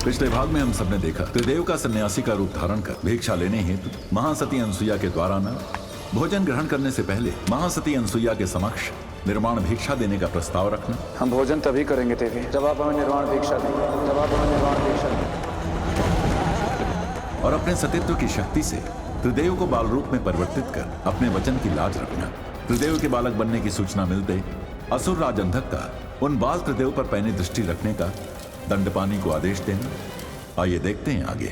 पिछले भाग में हम सबने देखा त्रिदेव का सन्यासी का रूप धारण कर भिक्षा लेने हेतु महासती अनसुईया के द्वार आना, भोजन ग्रहण करने से पहले महासती अनसुईया के समक्ष निर्वाण भिक्षा देने का प्रस्ताव रखना। हम भोजन तभी करेंगे देवी जब आप हमें निर्वाण भिक्षा देंगे, जब आप हमें निर्वाण भिक्षा देंगे। और अपने सतीत्व की शक्ति से त्रिदेव को बाल रूप में परिवर्तित कर अपने वचन की लाज रखना। त्रिदेव के बालक बनने की सूचना मिलते असुर राज अंधक का उन बाल त्रिदेव पर पैनी दृष्टि रखने का दंडपानी को आदेश देना। आइए देखते हैं आगे।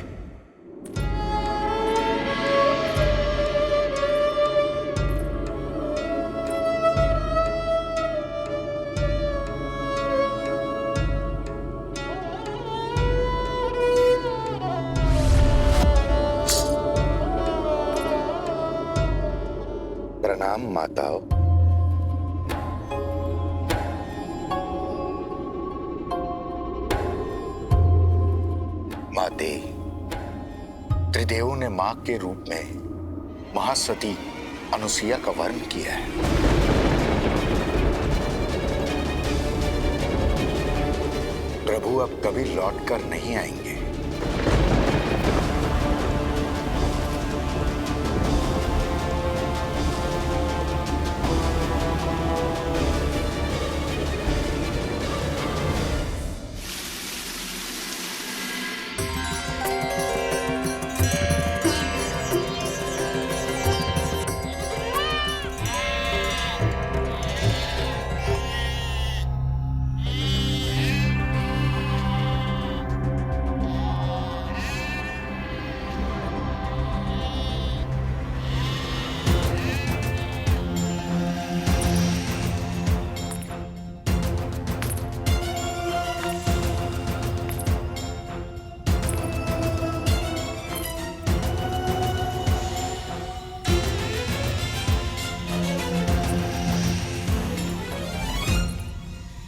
प्रणाम माताओं। माते, त्रिदेवों ने मां के रूप में महासती अनुसुईया का वर्ण किया है। प्रभु अब कभी लौट कर नहीं आएंगे।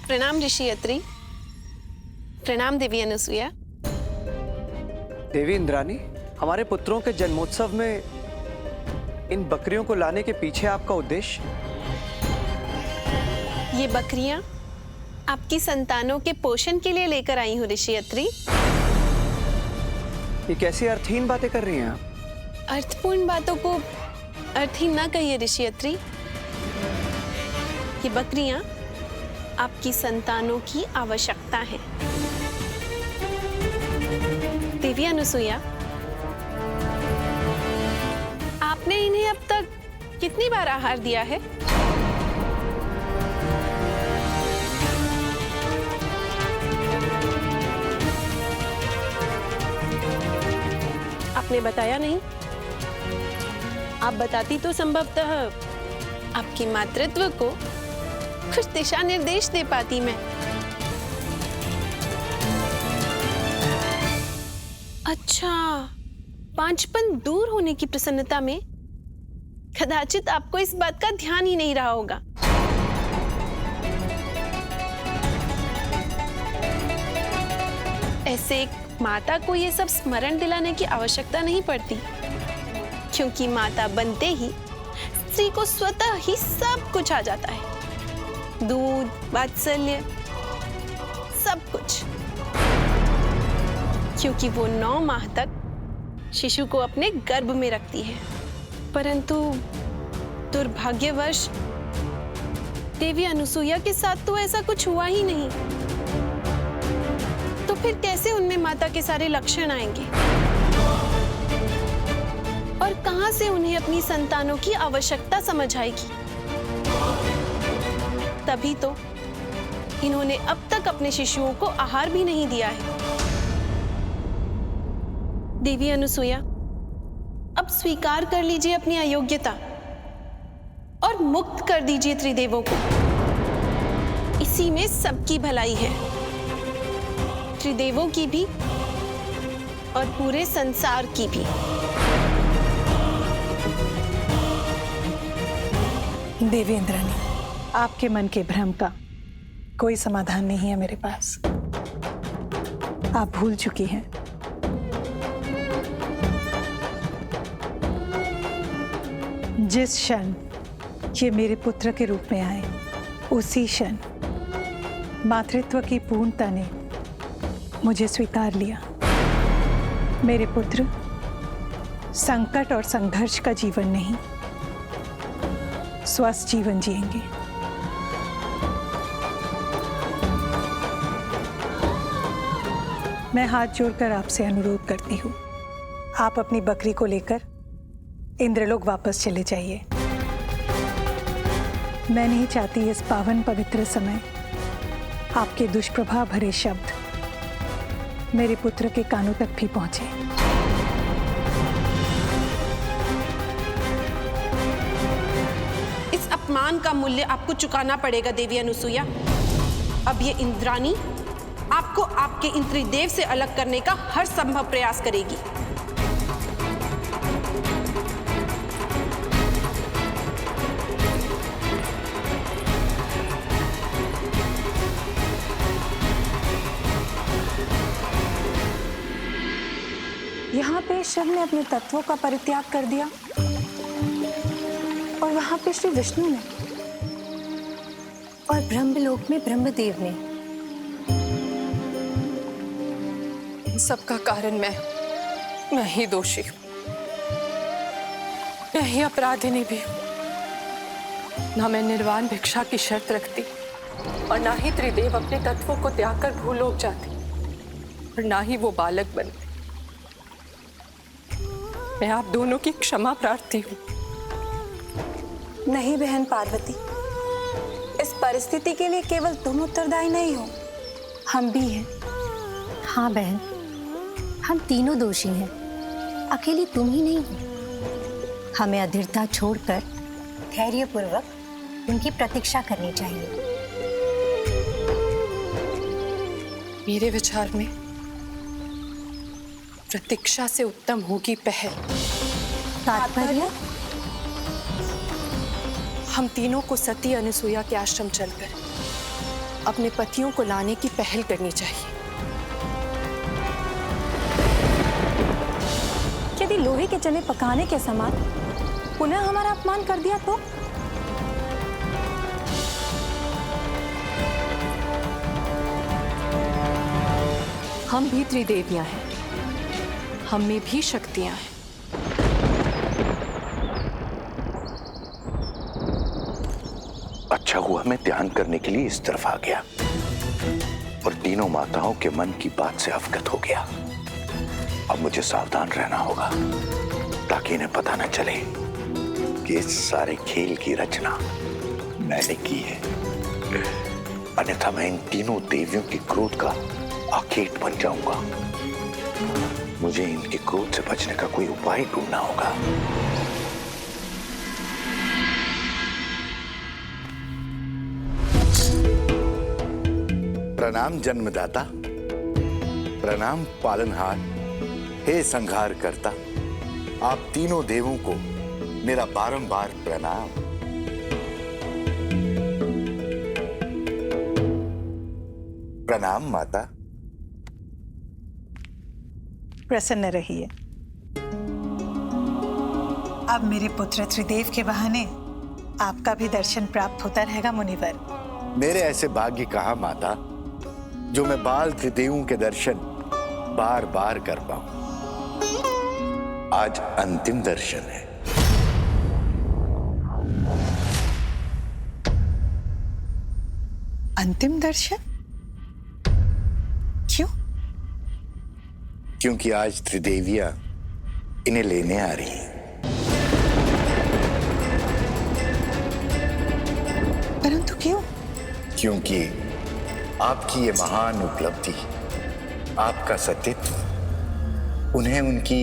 प्रणाम ऋषि अत्रि। प्रणाम देवी अनुसुईया। देवी इंद्रानी, हमारे पुत्रों के जन्मोत्सव में इन बकरियों को लाने के पीछे आपका उद्देश्य? ये बकरियां आपकी संतानों के पोषण के लिए लेकर आई हूँ ऋषि अत्रि। ये कैसी अर्थहीन बातें कर रही हैं आप? अर्थपूर्ण बातों को अर्थहीन ना कहिए ऋषि अत्रि। ये बकरियां आपकी संतानों की आवश्यकता है। देवी अनुसुईया, आपने इन्हें अब तक कितनी बार आहार दिया है? आपने बताया नहीं। आप बताती तो संभवतः आपके मातृत्व को कुछ दिशा निर्देश दे पाती मैं। अच्छा, पांचपन दूर होने की प्रसन्नता में कदाचित आपको इस बात का ध्यान ही नहीं रहा होगा। ऐसे एक माता को ये सब स्मरण दिलाने की आवश्यकता नहीं पड़ती, क्योंकि माता बनते ही स्त्री को स्वतः ही सब कुछ आ जाता है। दूध, वात्सल्य, सब कुछ, क्योंकि वो 9 माह तक शिशु को अपने गर्भ में रखती है। परंतु दुर्भाग्यवश देवी अनुसुईया के साथ तो ऐसा कुछ हुआ ही नहीं। तो फिर कैसे उनमें माता के सारे लक्षण आएंगे और कहां से उन्हें अपनी संतानों की आवश्यकता समझ आएगी? तभी तो इन्होंने अब तक अपने शिशुओं को आहार भी नहीं दिया है। देवी अनुसुईया, अब स्वीकार कर लीजिए अपनी अयोग्यता और मुक्त कर दीजिए त्रिदेवों को। इसी में सबकी भलाई है, त्रिदेवों की भी और पूरे संसार की भी। देवी इंद्रानी, आपके मन के भ्रम का कोई समाधान नहीं है मेरे पास। आप भूल चुकी हैं। जिस क्षण ये मेरे पुत्र के रूप में आए, उसी क्षण मातृत्व की पूर्णता ने मुझे स्वीकार लिया। मेरे पुत्र संकट और संघर्ष का जीवन नहीं, स्वस्थ जीवन जिएंगे। मैं हाथ जोड़कर आपसे अनुरोध करती हूँ, आप अपनी बकरी को लेकर इंद्रलोक वापस चले जाइए। मैं नहीं चाहती इस पावन पवित्र समय आपके दुष्प्रभाव भरे शब्द मेरे पुत्र के कानों तक भी पहुंचे। इस अपमान का मूल्य आपको चुकाना पड़ेगा देवी अनुसुईया। अब ये इंद्राणी आपको आपके इंद्रदेव से अलग करने का हर संभव प्रयास करेगी। यहाँ पे शिव ने अपने तत्वों का परित्याग कर दिया और वहां पे श्री विष्णु ने और ब्रह्मलोक में ब्रह्मदेव ने। इन सबका कारण मैं ही दोषी हूँ, मैं ही अपराधिनी भी हूँ। ना मैं निर्वाण भिक्षा की शर्त रखती और ना ही त्रिदेव अपने तत्वों को त्याग कर भूलोक जाती और ना ही वो बालक बनते। मैं आप दोनों की क्षमा प्रार्थी हूँ। नहीं बहन पार्वती, इस परिस्थिति के लिए केवल तुम उत्तरदायी नहीं हो, हम भी हैं। हाँ बहन, हम तीनों दोषी हैं, अकेली तुम ही नहीं हो। हमें अधीरता छोड़कर धैर्यपूर्वक उनकी प्रतीक्षा करनी चाहिए। मेरे विचार में प्रतीक्षा से उत्तम होगी पहल। तात्पर्य? हम तीनों को सती अनुसुईया के आश्रम चलकर अपने पतियों को लाने की पहल करनी चाहिए। यदि लोहे के चने पकाने के समान पुनः हमारा अपमान कर दिया तो? हम भी त्रिदेवियां हैं, हम में भी शक्तियां हैं। अच्छा हुआ मैं ध्यान करने के लिए इस तरफ आ गया और तीनों माताओं के मन की बात से अवगत हो गया। अब मुझे सावधान रहना होगा ताकि इन्हें पता न चले कि इस सारे खेल की रचना मैंने की है। अन्यथा मैं इन तीनों देवियों के क्रोध का आखेट बन जाऊंगा। मुझे इनके क्रोध से बचने का कोई उपाय ढूंढना होगा। प्रणाम जन्मदाता, प्रणाम पालनहार, हे संहार करता। आप तीनों देवों को मेरा बारंबार प्रणाम। प्रणाम माता। प्रसन्न रहिए। अब मेरे पुत्र त्रिदेव के बहाने आपका भी दर्शन प्राप्त होता रहेगा मुनिवर। मेरे ऐसे भाग्य कहाँ माता जो मैं बाल त्रिदेवों के दर्शन बार बार कर पाऊं। आज अंतिम दर्शन है। अंतिम दर्शन? क्यों? क्योंकि आज त्रिदेवियां इन्हें लेने आ रही हैं। परंतु क्यों? क्योंकि आपकी ये महान उपलब्धि, आपका सतीत्व उन्हें उनकी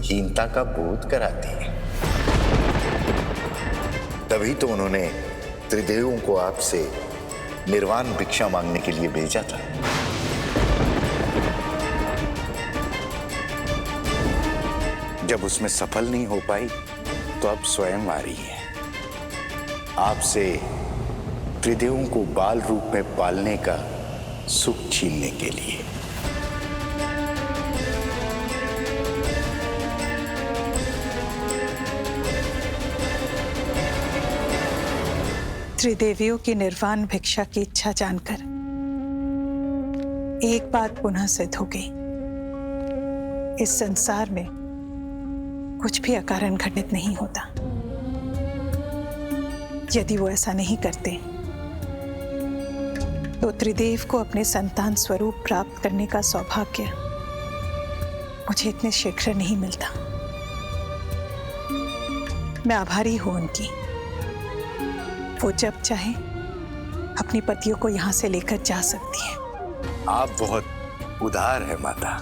हीनता का बोध कराती है। तभी तो उन्होंने त्रिदेवों को आपसे निर्वाण भिक्षा मांगने के लिए भेजा था। जब उसमें सफल नहीं हो पाई तो अब स्वयं आ रही है आपसे त्रिदेवों को बाल रूप में पालने का सुख छीनने के लिए। त्रिदेवियों की निर्वाण भिक्षा की इच्छा जानकर एक बात पुनः सिद्ध हो गई। इस संसार में कुछ भी अकारण घटित नहीं होता। यदि वो ऐसा नहीं करते तो त्रिदेव को अपने संतान स्वरूप प्राप्त करने का सौभाग्य मुझे इतने शीघ्र नहीं मिलता। मैं आभारी हूं उनकी। वो जब चाहे अपने पतियों को यहां से लेकर जा सकती है। आप बहुत उदार है माता,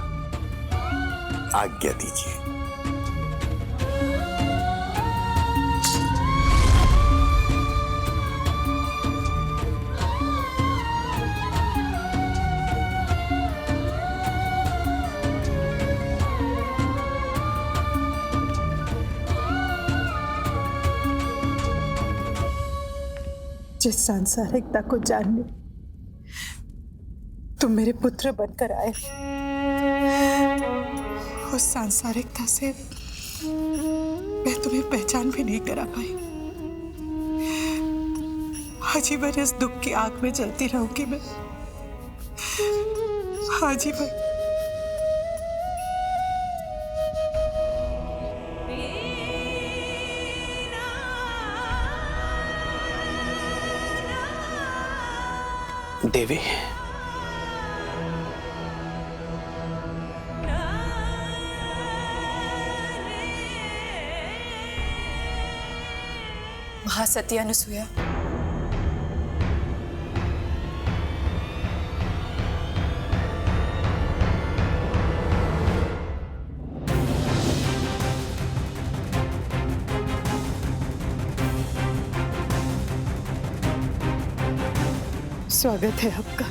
आज्ञा दीजिए। जिस सांसारिकता को जानने तुम मेरे पुत्र बनकर आए, उस सांसारिकता से मैं तुम्हें पहचान भी नहीं करा पाई। आजीवन इस दुख की आग में जलती रहूंगी मैं, आजीवन। देवी, महासती अनुसुया, स्वागत है आपका।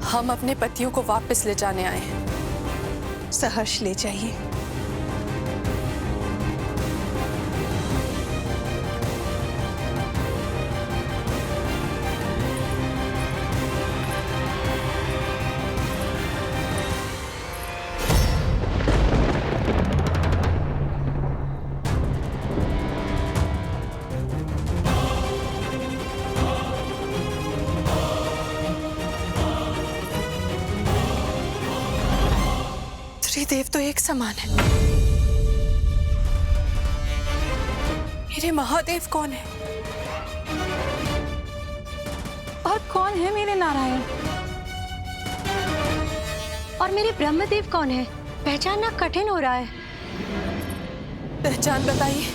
हम अपने पतियों को वापस ले जाने आए हैं। सहर्ष ले जाइए। त्रिदेव तो एक समान है। मेरे महादेव कौन है? और कौन है मेरे नारायण? और मेरे ब्रह्मदेव कौन है? पहचानना कठिन हो रहा है। पहचान बताइए।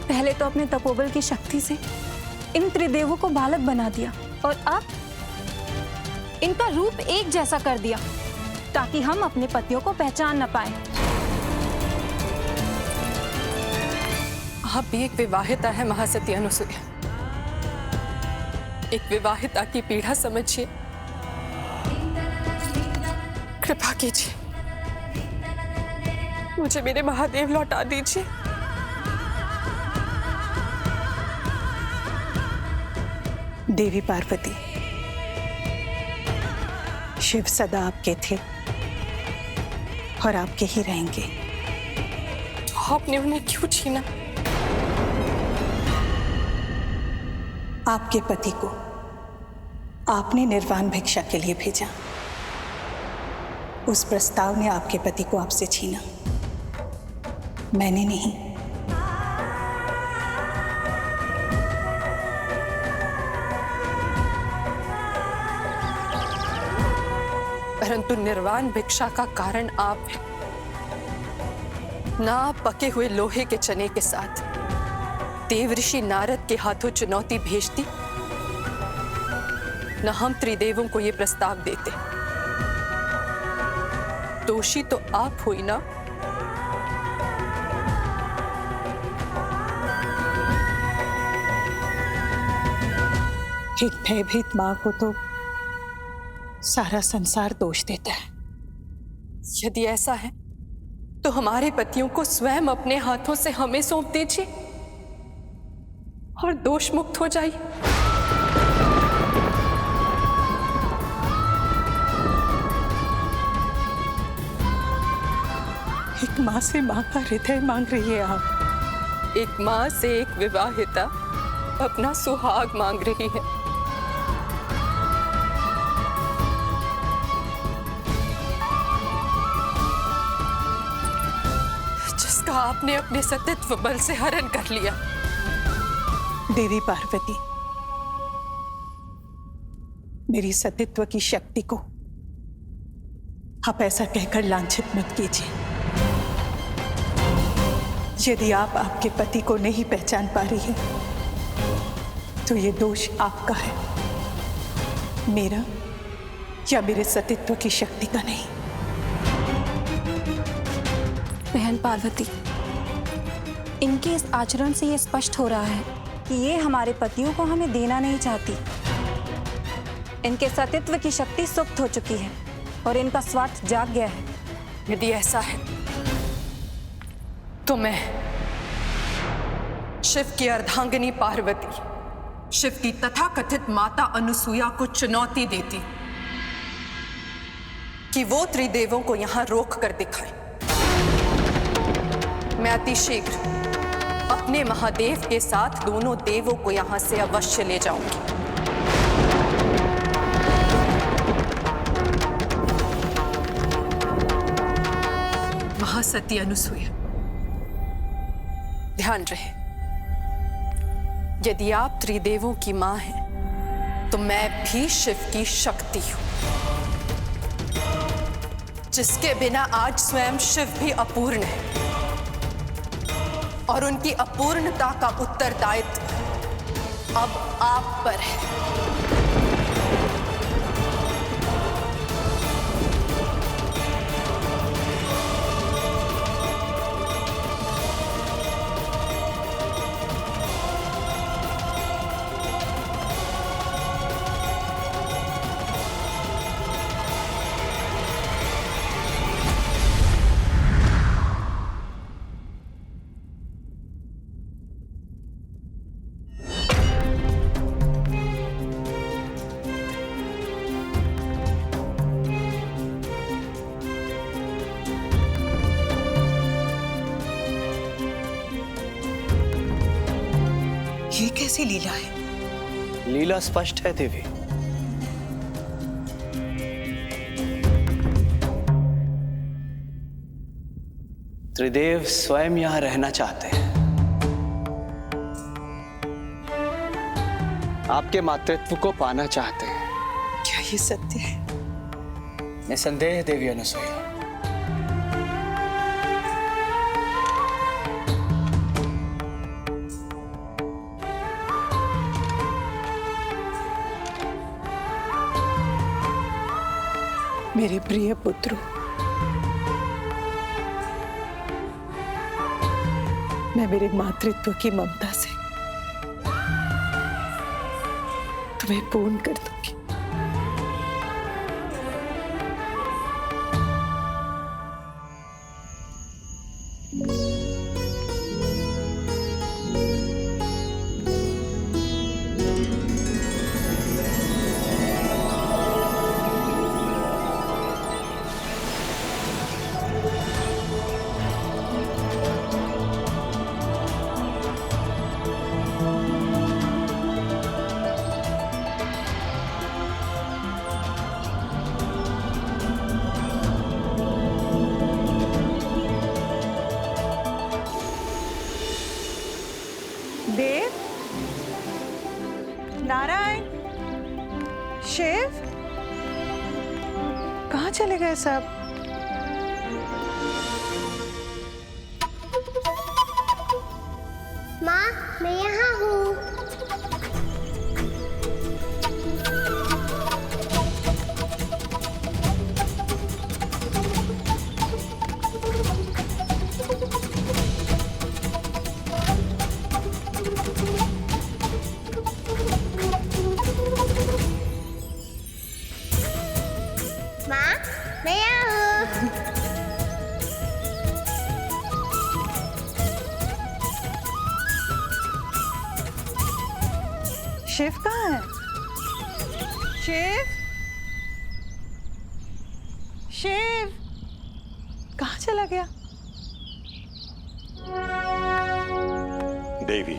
पहले तो अपने तपोबल की शक्ति से इन त्रिदेवों को बालक बना दिया और अब इनका रूप एक जैसा कर दिया ताकि हम अपने पतियों को पहचान न पाए। आप भी एक विवाहिता है महासती अनुसुया। एक विवाहिता की पीड़ा समझिए। कृपा कीजिए, मुझे मेरे महादेव लौटा दीजिए। देवी पार्वती, शिव सदा आपके थे और आपके ही रहेंगे। आपने उन्हें क्यों छीना? आपके पति को आपने निर्वाण भिक्षा के लिए भेजा। उस प्रस्ताव ने आपके पति को आपसे छीना, मैंने नहीं। परंतु निर्वाण भिक्षा का कारण आप हैं। ना आप पके हुए लोहे के चने के साथ देवऋषि नारद के हाथों चुनौती भेजती, न हम त्रिदेवों को ये प्रस्ताव देते। दोषी तो आप हुई ना। एक भयभीत मां को तो सारा संसार दोष देता है। यदि ऐसा है तो हमारे पतियों को स्वयं अपने हाथों से हमें सौंप दीजिए। और दोष मुक्त हो जाइए। एक माँ से माँ का हृदय मांग रही है आप। एक माँ से एक विवाहिता अपना सुहाग मांग रही है। जिसका आपने अपने सतीत्व बल से हरण कर लिया। देवी पार्वती, मेरी सतीत्व की शक्ति को आप ऐसा कहकर लांछित मत कीजिए। यदि आप आपके पति को नहीं पहचान पा रही हैं, तो ये दोष आपका है, मेरा या मेरे सतीत्व की शक्ति का नहीं। बहन पार्वती, इनके इस आचरण से ये स्पष्ट हो रहा है कि ये हमारे पतियों को हमें देना नहीं चाहती। इनके सतीत्व की शक्ति सुप्त हो चुकी है और इनका स्वार्थ जाग गया है। यदि ऐसा है तो मैं शिव की अर्धांगिनी पार्वती, शिव की तथाकथित माता अनुसुईया को चुनौती देती कि वो त्रिदेवों को यहां रोक कर दिखाए। मैं अतिशीघ्र अपने महादेव के साथ दोनों देवों को यहां से अवश्य ले जाऊंगी। महासती अनुसुईया, ध्यान रहे, यदि आप त्रिदेवों की मां हैं, तो मैं भी शिव की शक्ति हूं, जिसके बिना आज स्वयं शिव भी अपूर्ण है और उनकी अपूर्णता का उत्तरदायित्व अब आप पर है। ये कैसी लीला है? लीला स्पष्ट है देवी। त्रिदेव स्वयं यहां रहना चाहते हैं। आपके मातृत्व को पाना चाहते हैं। क्या ये सत्य है? निसंदेह देवी अनुसुईया। मेरे प्रिय पुत्रों, मैं मेरे मातृत्व की ममता से तुम्हें पूर्ण कर दूंगी। देव, नारायण, शिव, कहाँ चले गए सब? माँ, मैं यहाँ हूँ। माँ, मैं यहाँ हूँ। शिव कहाँ है? शिव, शिव कहाँ चला गया? देवी,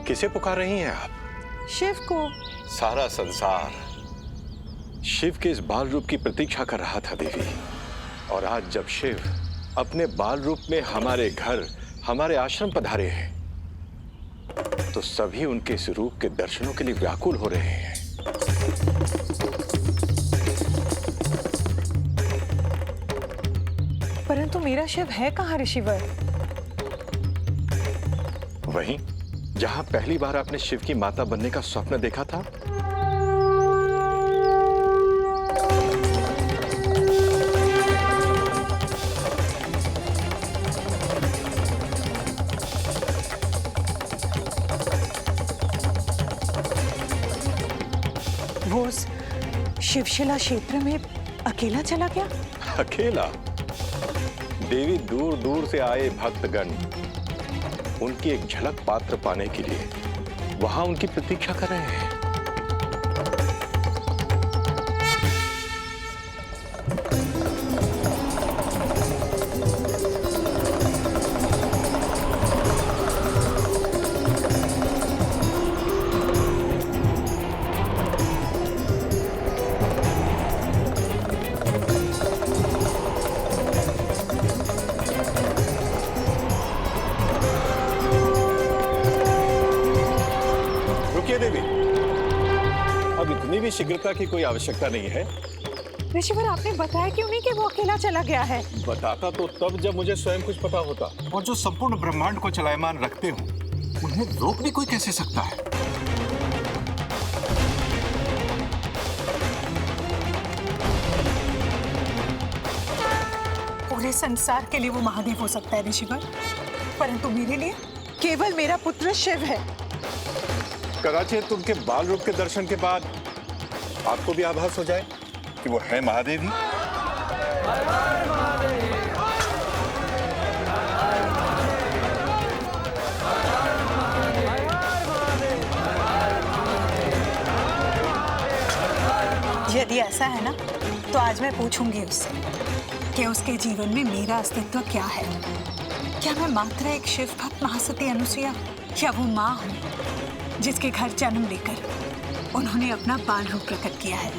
किसे पुकार रही हैं आप? शिव को। सारा संसार शिव के इस बाल रूप की प्रतीक्षा कर रहा था देवी, और आज जब शिव अपने बाल रूप में हमारे घर, हमारे आश्रम पधारे हैं, तो सभी उनके इस रूप के दर्शनों के लिए व्याकुल हो रहे हैं। परंतु मेरा शिव है कहाँ ऋषिवर? वहीं जहां पहली बार आपने शिव की माता बनने का स्वप्न देखा था। वो उस शिवशिला क्षेत्र में अकेला चला गया? अकेला? देवी, दूर दूर से आए भक्तगण उनकी एक झलक पात्र पाने के लिए वहां उनकी प्रतीक्षा कर रहे हैं। देवी, अब इतनी भी शीघ्रता की कोई आवश्यकता नहीं है। ऋषिवर, आपने बताया क्यों नहीं कि वो अकेला चला गया है? बताता तो तब जब मुझे स्वयं कुछ पता होता। और जो संपूर्ण ब्रह्मांड को चलायमान रखते हो, उन्हें रोक भी कोई कैसे सकता है? पूरे संसार के लिए वो महादेव हो सकता है ऋषिवर, परंतु मेरे लिए केवल मेरा पुत्र शिव है। कदाचित उनके बाल रूप के दर्शन के बाद आपको भी आभास हो जाए कि वो है महादेव ही। यदि ऐसा है ना, तो आज मैं पूछूंगी उससे कि उसके जीवन में मेरा अस्तित्व क्या है। क्या मैं मात्र एक शिव भक्त महासती अनुसुईया, या वो माँ हूँ जिसके घर जन्म लेकर उन्होंने अपना बाल रूप प्रकट किया है?